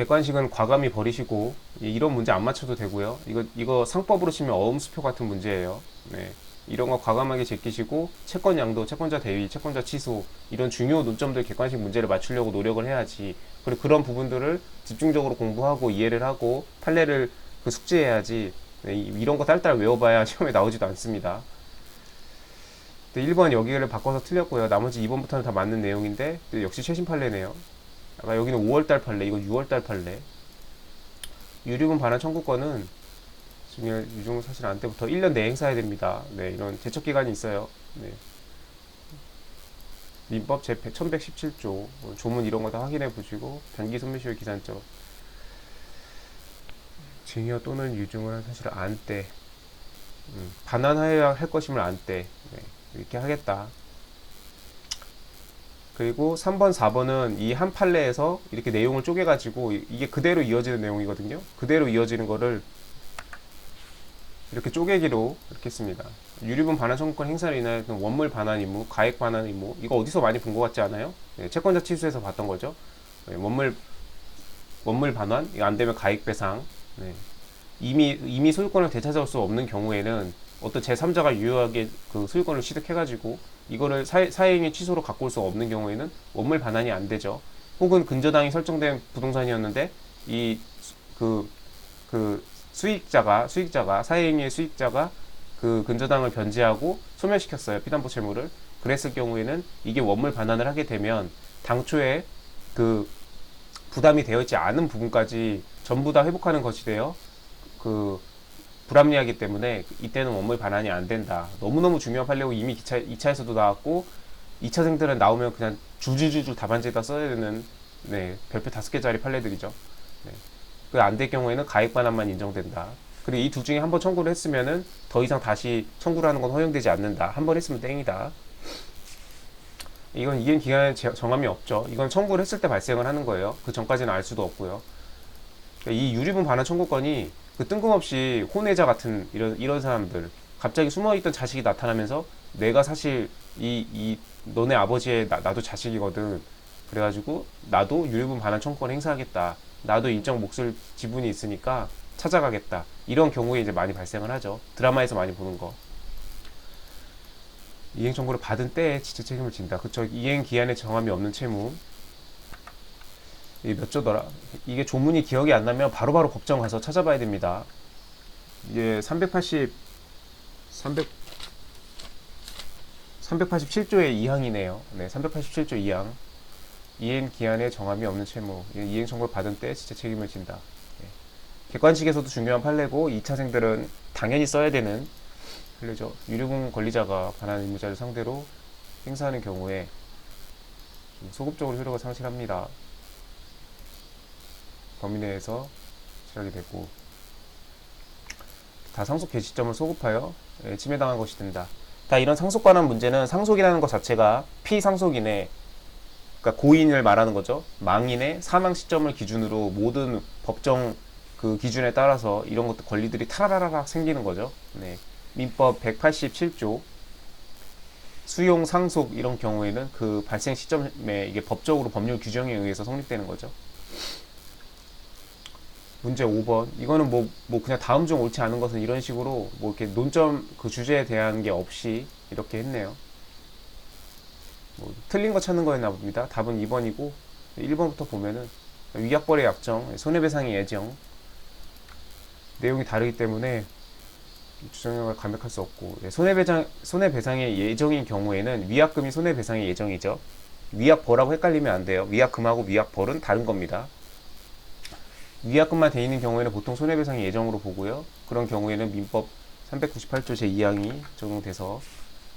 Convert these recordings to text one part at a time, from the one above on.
객관식은 과감히 버리시고 이런 문제 안 맞춰도 되고요. 이거 상법으로 치면 어음수표 같은 문제예요. 네. 이런 거 과감하게 제끼시고 채권 양도, 채권자 대위, 채권자 취소 이런 중요 논점들 객관식 문제를 맞추려고 노력을 해야지. 그리고 그런 부분들을 집중적으로 공부하고 이해를 하고 판례를 숙지해야지. 네, 이런 거 딸딸 외워봐야 시험에 나오지도 않습니다. 1번 여기를 바꿔서 틀렸고요. 나머지 2번부터는 다 맞는 내용인데 역시 최신 판례네요. 아까 여기는 5월달 판례, 이건 6월달 판례. 유류분 반환 청구권은 증여 유증 사실 안 때부터 1년 내에 행사해야 됩니다. 네, 이런 제척 기간이 있어요. 네. 민법 제 1117조 조문 이런 거 다 확인해 보시고 단기 소멸시효 기산적 증여 또는 유증을 한 사실을 안 때, 반환하여야 할 것임을 안 때, 네, 이렇게 하겠다. 그리고 3번, 4번은 이 한 판례에서 이렇게 내용을 쪼개가지고 이게 그대로 이어지는 내용이거든요. 그대로 이어지는 거를 이렇게 쪼개기로 이렇게 했습니다. 유류분 반환 청구권 행사를 인하여 원물 반환 의무, 가액 반환 의무, 이거 어디서 많이 본 것 같지 않아요? 네, 채권자 취소에서 봤던 거죠. 네, 원물 반환, 이거 안 되면 가액 배상. 네. 이미 소유권을 되찾아올 수 없는 경우에는 어떤 제3자가 유효하게 그 소유권을 취득해가지고 이거를 사행위 취소로 갖고 올 수 없는 경우에는 원물 반환이 안 되죠. 혹은 근저당이 설정된 부동산이었는데 그, 수익자가 사행위의 수익자가 그 근저당을 변제하고 소멸시켰어요. 피담보 채무를. 그랬을 경우에는 이게 원물 반환을 하게 되면 당초에 그 부담이 되어 있지 않은 부분까지 전부 다 회복하는 것이 돼요. 불합리하기 때문에 이때는 원물 반환이 안 된다. 너무너무 중요한 판례고 이미 2차에서도 나왔고 2차생들은 나오면 그냥 줄줄줄줄 답안지에다 써야 되는, 네, 별표 5개짜리 판례들이죠. 네. 그 안 될 경우에는 가액 반환만 인정된다. 그리고 이 둘 중에 한 번 청구를 했으면은 더 이상 다시 청구를 하는 건 허용되지 않는다. 한 번 했으면 땡이다. 이건 이행 기간에 정함이 없죠. 이건 청구를 했을 때 발생을 하는 거예요. 그 전까지는 알 수도 없고요. 이 유류분 반환 청구권이 뜬금없이 혼외자 같은 이런 사람들, 갑자기 숨어있던 자식이 나타나면서 내가 사실 너네 아버지의 나도 자식이거든. 그래가지고 나도 유류분 반환 청구권 행사하겠다. 나도 인적 몫을 지분이 있으니까 찾아가겠다. 이런 경우에 이제 많이 발생을 하죠. 드라마에서 많이 보는 거. 이행 청구를 받은 때에 지적 책임을 진다. 그쵸? 이행 기한에 정함이 없는 채무. 이게 몇 조더라? 이게 조문이 기억이 안 나면 바로바로 법정 가서 찾아봐야 됩니다. 이게 387조의 2항이네요. 네, 387조 2항. 이행 기한에 정함이 없는 채무. 이행 청구를 받은 때 지적 책임을 진다. 네. 객관식에서도 중요한 판례고 2차생들은 당연히 써야 되는 판례죠. 유류분 권리자가 반환 의무자를 상대로 행사하는 경우에 소급적으로 효력을 상실합니다. 범위 내에서 실하게 되고 다 상속 개시점을 소급하여 침해당한 것이 된다. 다 이런 상속 관한 문제는 상속이라는 것 자체가 피상속인의, 그러니까 고인을 말하는 거죠. 망인의 사망 시점을 기준으로 모든 법정 그 기준에 따라서 이런 것들 권리들이 타라라락 생기는 거죠. 네. 민법 187조 수용 상속 이런 경우에는 그 발생 시점에 이게 법적으로 법률 규정에 의해서 성립되는 거죠. 문제 5번. 이거는 뭐 그냥 다음 중 옳지 않은 것은 이런 식으로 뭐 이렇게 논점 그 주제에 대한 게 없이 이렇게 했네요. 뭐 틀린 거 찾는 거였나 봅니다. 답은 2번이고 1번부터 보면은 위약벌의 약정, 손해배상의 예정 내용이 다르기 때문에 주장력을 감액할 수 없고, 손해배상의 예정인 경우에는 위약금이 손해배상의 예정이죠. 위약벌하고 헷갈리면 안 돼요. 위약금하고 위약벌은 다른 겁니다. 위약금만 돼 있는 경우에는 보통 손해배상의 예정으로 보고요. 그런 경우에는 민법 398조 제2항이 적용돼서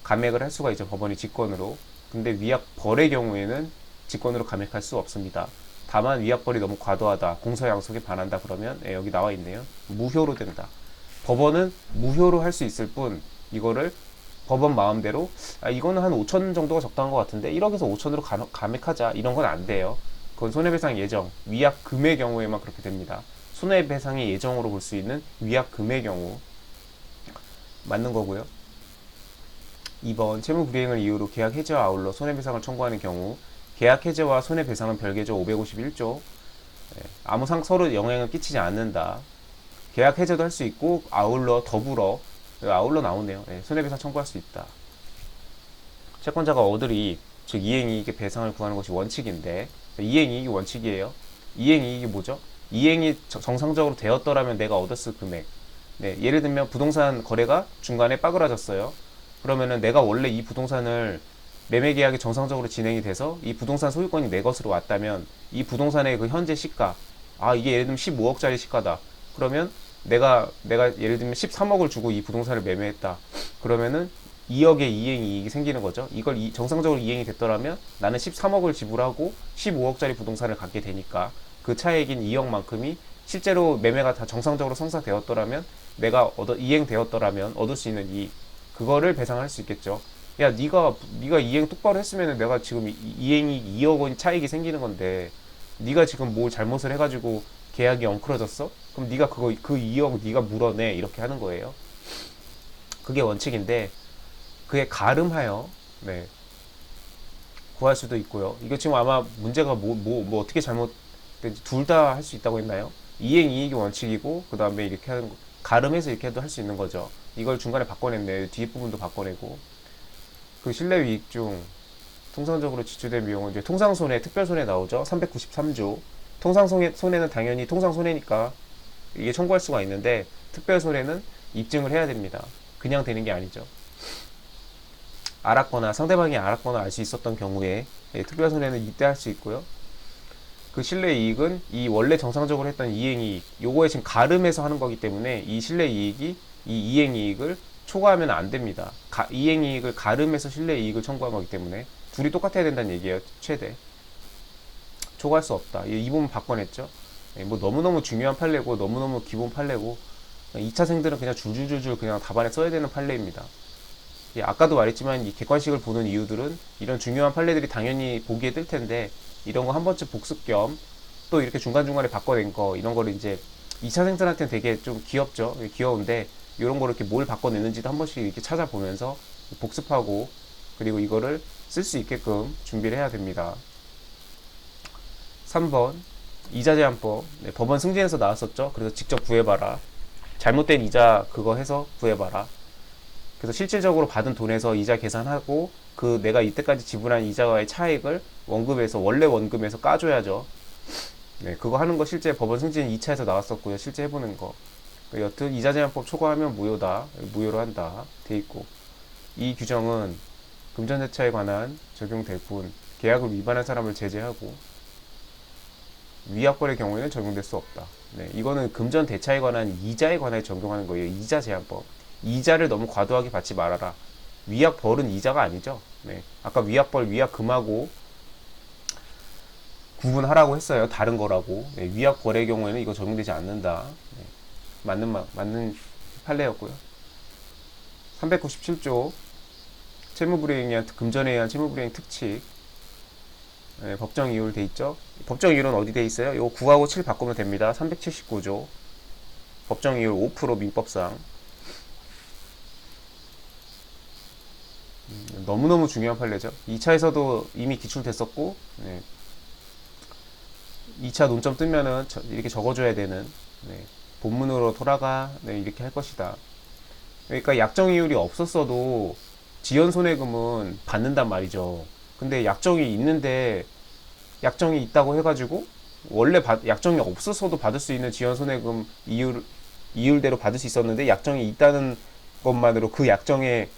감액을 할 수가 있죠. 법원이 직권으로. 근데 위약벌의 경우에는 직권으로 감액할 수 없습니다. 다만 위약벌이 너무 과도하다, 공서양속에 반한다 그러면 여기 나와 있네요. 무효로 된다. 법원은 무효로 할 수 있을 뿐 이거를 법원 마음대로 이거는 한 5천 정도가 적당한 것 같은데 1억에서 5천으로 감액하자 이런 건 안 돼요. 그건 손해배상 예정, 위약금의 경우에만 그렇게 됩니다. 손해배상의 예정으로 볼 수 있는 위약금의 경우 맞는 거고요. 2번 채무 불이행을 이유로 계약 해지와 아울러 손해배상을 청구하는 경우 계약 해지와 손해배상은 별개죠. 551조 서로 영향을 끼치지 않는다. 계약 해제도 할 수 있고 아울러 더불어 아울러 나오네요. 손해배상 청구할 수 있다. 채권자가 얻을 이익, 즉 이행이익의 배상을 구하는 것이 원칙인데 이행이익이 원칙이에요. 이행이익이 뭐죠? 이행이 정상적으로 되었더라면 내가 얻었을 금액. 예를 들면 부동산 거래가 중간에 빠그라졌어요. 그러면은 내가 원래 이 부동산을 매매 계약이 정상적으로 진행이 돼서 이 부동산 소유권이 내 것으로 왔다면 이 부동산의 그 현재 시가, 이게 예를 들면 15억짜리 시가다. 그러면 내가 예를 들면 13억을 주고 이 부동산을 매매했다. 그러면은 2억의 이행이익이 생기는 거죠. 이걸 정상적으로 이행이 됐더라면 나는 13억을 지불하고 15억짜리 부동산을 갖게 되니까 그 차액인 2억만큼이 실제로 매매가 다 정상적으로 성사되었더라면 내가 이행되었더라면 얻을 수 있는 이익, 그거를 배상할 수 있겠죠. 야, 네가 이행 똑바로 했으면은 내가 지금 이행이 2억 원 차익이 생기는 건데 네가 지금 뭘 잘못을 해가지고 계약이 엉클어졌어? 그럼 네가 그 2억 네가 물어내, 이렇게 하는 거예요. 그게 원칙인데 그에 가름하여 구할 수도 있고요. 이거 지금 아마 문제가 뭐 어떻게 잘못된지 둘 다 할 수 있다고 했나요? 이행 이익이 원칙이고 그 다음에 이렇게 하는 거, 가름해서 이렇게 해도 할 수 있는 거죠. 이걸 중간에 바꿔냈네. 뒷부분도 바꿔내고. 그 실내이익 중 통상적으로 지출된 비용은 이제 통상손해, 특별손해 나오죠. 393조. 통상손해는 당연히 통상손해니까 이게 청구할 수가 있는데 특별손해는 입증을 해야 됩니다. 그냥 되는 게 아니죠. 상대방이 알았거나 알 수 있었던 경우에 특별손해는 이때 할 수 있고요. 그 실내이익은 이 원래 정상적으로 했던 이행이익, 요거에 지금 가름해서 하는 거기 때문에 이 실내이익이 이 이행이익을 초과하면 안 됩니다. 이행이익을 가름해서 실내이익을 청구한 거기 때문에 둘이 똑같아야 된다는 얘기예요. 최대 초과할 수 없다. 이 부분 바꿔냈죠. 뭐 너무너무 중요한 판례고 너무너무 기본 판례고 2차생들은 그냥 줄줄줄줄 그냥 답안에 써야 되는 판례입니다. 아까도 말했지만 이 객관식을 보는 이유들은 이런 중요한 판례들이 당연히 보기에 뜰 텐데 이런 거 한 번쯤 복습 겸 또 이렇게 중간중간에 바꿔낸 거, 이런 거를 이제 2차생들한테는 되게 좀 귀엽죠. 귀여운데 이런 거를 이렇게 뭘 바꿔냈는지도 한 번씩 이렇게 찾아보면서 복습하고 그리고 이거를 쓸 수 있게끔 준비를 해야 됩니다. 3번 이자 제한법. 법원 승진에서 나왔었죠. 그래서 직접 구해봐라. 잘못된 이자 그거 해서 구해봐라. 그래서 실질적으로 받은 돈에서 이자 계산하고 그 내가 이때까지 지불한 이자와의 차익을 원래 원금에서 까줘야죠. 그거 하는 거 실제 법원 승진 2차에서 나왔었고요. 실제 해보는 거. 여튼 이자 제한법 초과하면 무효다. 무효로 한다. 돼 있고. 이 규정은 금전대차에 관한 적용될 뿐 계약을 위반한 사람을 제재하고 위약거래 경우에는 적용될 수 없다. 이거는 금전대차에 관한 이자에 관해 적용하는 거예요. 이자 제한법. 이자를 너무 과도하게 받지 말아라. 위약벌은 이자가 아니죠. 아까 위약벌, 위약금하고 구분하라고 했어요. 다른 거라고. 위약거래의 경우에는 이거 적용되지 않는다. 맞는 판례였고요. 397조 채무불이행에 의한 금전에 의한 채무불이행 특칙. 법정 이율 돼 있죠. 법정 이율은 어디 돼 있어요? 이거 9하고 7 바꾸면 됩니다. 379조 법정 이율 5% 민법상. 너무너무 중요한 판례죠. 2차에서도 이미 기출됐었고 2차 논점 뜨면은 이렇게 적어줘야 되는, 본문으로 돌아가, 이렇게 할 것이다. 그러니까 약정이율이 없었어도 지연손해금은 받는단 말이죠. 근데 약정이 있는데 약정이 있다고 해가지고 원래 약정이 없었어도 받을 수 있는 지연손해금 이율대로 받을 수 있었는데 약정이 있다는 것만으로 그 약정에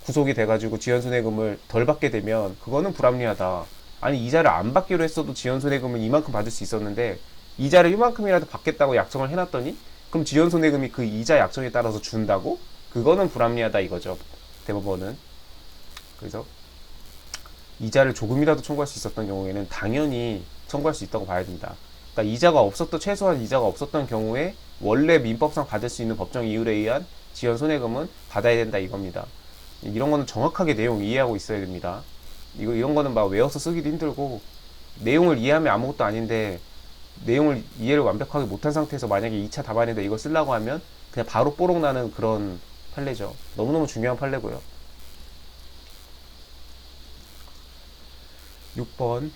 구속이 돼가지고 지연손해금을 덜 받게 되면 그거는 불합리하다. 아니 이자를 안 받기로 했어도 지연손해금은 이만큼 받을 수 있었는데 이자를 이만큼이라도 받겠다고 약정을 해놨더니 그럼 지연손해금이 그 이자 약정에 따라서 준다고? 그거는 불합리하다 이거죠. 대법원은. 그래서 이자를 조금이라도 청구할 수 있었던 경우에는 당연히 청구할 수 있다고 봐야 됩니다. 그러니까 최소한 이자가 없었던 경우에 원래 민법상 받을 수 있는 법정 이율에 의한 지연손해금은 받아야 된다 이겁니다. 이런 거는 정확하게 내용 이해하고 있어야 됩니다. 이런 거는 막 외워서 쓰기도 힘들고 내용을 이해하면 아무것도 아닌데 내용을 이해를 완벽하게 못한 상태에서 만약에 2차 답안에다 이걸 쓰려고 하면 그냥 바로 뽀록 나는 그런 판례죠. 너무너무 중요한 판례고요. 6번